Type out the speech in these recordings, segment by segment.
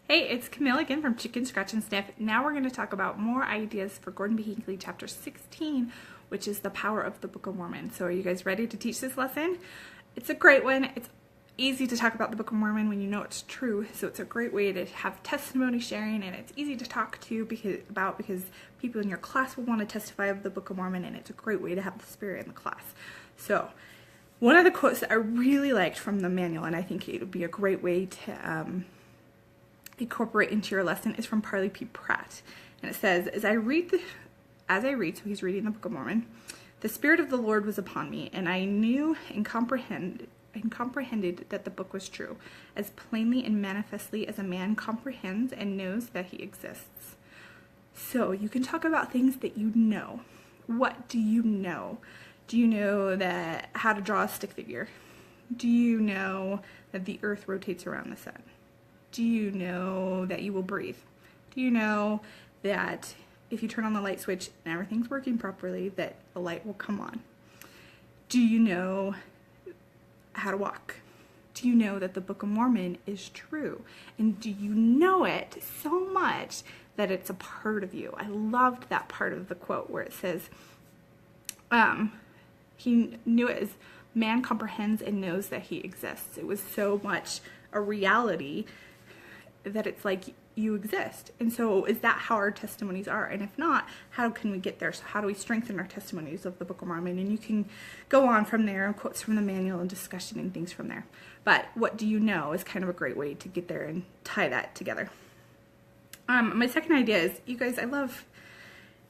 Hey, it's Camille again from Chicken Scratch and Sniff. Now we're going to talk about more ideas for Gordon B. Hinckley, chapter 16, which is the power of the Book of Mormon. So are you guys ready to teach this lesson? It's a great one. It's easy to talk about the Book of Mormon when you know it's true. So it's a great way to have testimony sharing, and it's easy to talk to because people in your class will want to testify of the Book of Mormon, and it's a great way to have the spirit in the class. So one of the quotes that I really liked from the manual, and I think it would be a great way to incorporate into your lesson, is from Parley P. Pratt. And it says, as I read, so he's reading the Book of Mormon, the Spirit of the Lord was upon me, and I knew and comprehended that the book was true, as plainly and manifestly as a man comprehends and knows that he exists. So you can talk about things that you know. What do you know? Do you know that how to draw a stick figure? Do you know that the earth rotates around the sun? Do you know that you will breathe? Do you know that if you turn on the light switch and everything's working properly, that the light will come on? Do you know how to walk? Do you know that the Book of Mormon is true? And do you know it so much that it's a part of you? I loved that part of the quote where it says, he knew it as man comprehends and knows that he exists. It was so much a reality that it's like you exist. And so is that how our testimonies are? And if not, how can we get there? So how do we strengthen our testimonies of the Book of Mormon? And you can go on from there, quotes from the manual and discussion and things from there. But what do you know is kind of a great way to get there and tie that together. My second idea is, you guys, I love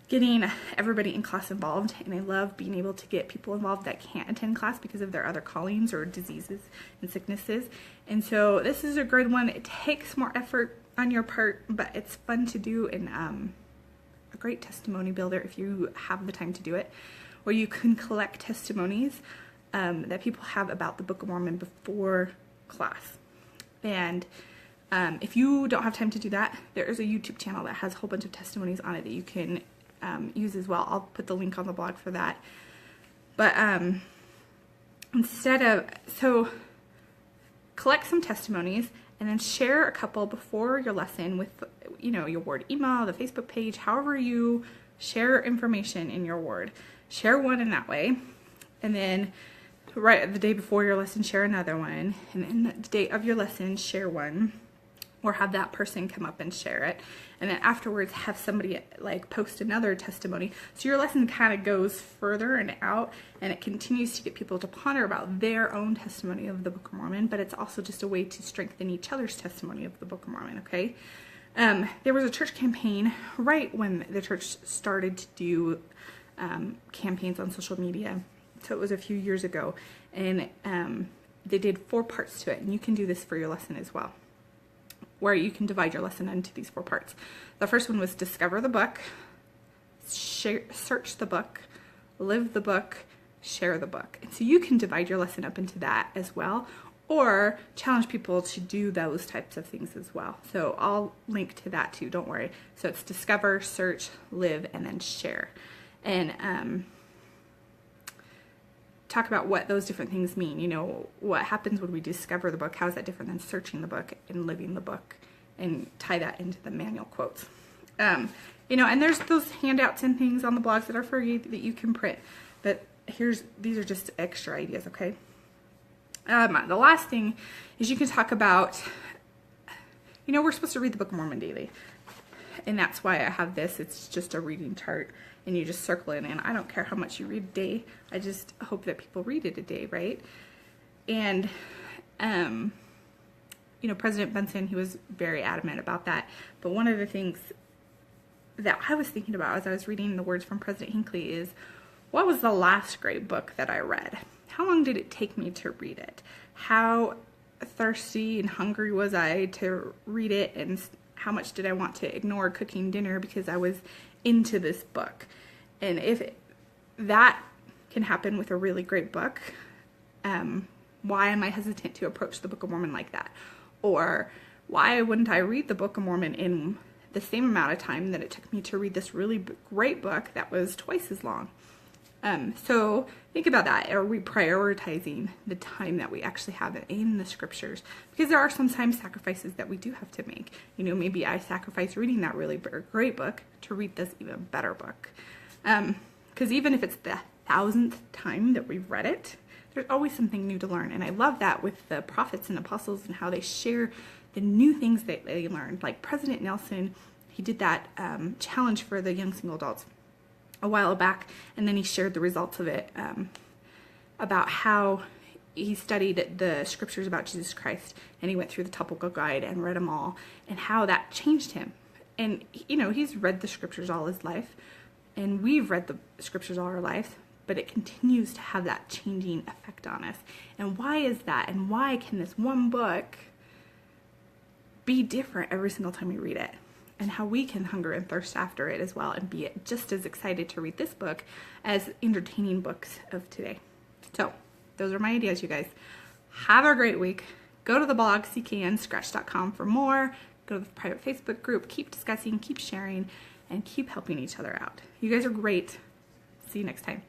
getting everybody in class involved, and I love being able to get people involved that can't attend class because of their other callings or diseases and sicknesses. And so this is a great one. It takes more effort on your part, but it's fun to do, and a great testimony builder if you have the time to do it, where you can collect testimonies that people have about the Book of Mormon before class. And if you don't have time to do that, there is a YouTube channel that has a whole bunch of testimonies on it that you can use as well. I'll put the link on the blog for that. But so collect some testimonies and then share a couple before your lesson with, your ward email, the Facebook page, however you share information in your ward. Share one in that way, and then right the day before your lesson, share another one, and then the day of your lesson, share one, or have that person come up and share it, and then afterwards have somebody post another testimony. So your lesson kind of goes further and out, and it continues to get people to ponder about their own testimony of the Book of Mormon, but it's also just a way to strengthen each other's testimony of the Book of Mormon, okay? There was a church campaign right when the church started to do campaigns on social media. So it was a few years ago, and they did 4 parts to it, and you can do this for your lesson as well, where you can divide your lesson into these 4 parts. The first one was discover the book, search the book, live the book, share the book. And so you can divide your lesson up into that as well, or challenge people to do those types of things as well. So I'll link to that too, don't worry. So it's discover, search, live, and then share. And talk about what those different things mean. What happens when we discover the book? How is that different than searching the book and living the book? And tie that into the manual quotes. And there's those handouts and things on the blogs that are free that you can print. But these are just extra ideas, okay? The last thing is you can talk about, we're supposed to read the Book of Mormon daily. And that's why I have this. It's just a reading chart, and you just circle it in. I don't care how much you read a day. I just hope that people read it a day, right? And, President Benson, he was very adamant about that. But one of the things that I was thinking about as I was reading the words from President Hinckley is, what was the last great book that I read? How long did it take me to read it? How thirsty and hungry was I to read it? And how much did I want to ignore cooking dinner because I was into this book? And if that can happen with a really great book, why am I hesitant to approach the Book of Mormon like that? Or why wouldn't I read the Book of Mormon in the same amount of time that it took me to read this really great book that was twice as long? So think about that. Are we prioritizing the time that we actually have in the scriptures? Because there are sometimes sacrifices that we do have to make. You know, maybe I sacrifice reading that really great book to read this even better book. Because even if it's the 1000th time that we've read it, there's always something new to learn. And I love that with the prophets and apostles and how they share the new things that they learned. Like President Nelson, he did that challenge for the young single adults a while back, and then he shared the results of it, about how he studied the scriptures about Jesus Christ, and he went through the topical guide and read them all, and how that changed him. And, you know, he's read the scriptures all his life, and we've read the scriptures all our life, but it continues to have that changing effect on us. And why is that? And why can this one book be different every single time we read it? And how we can hunger and thirst after it as well and be just as excited to read this book as entertaining books of today. So those are my ideas, you guys. Have a great week. Go to the blog, cknscratch.com for more. Go to the private Facebook group. Keep discussing, keep sharing, and keep helping each other out. You guys are great. See you next time.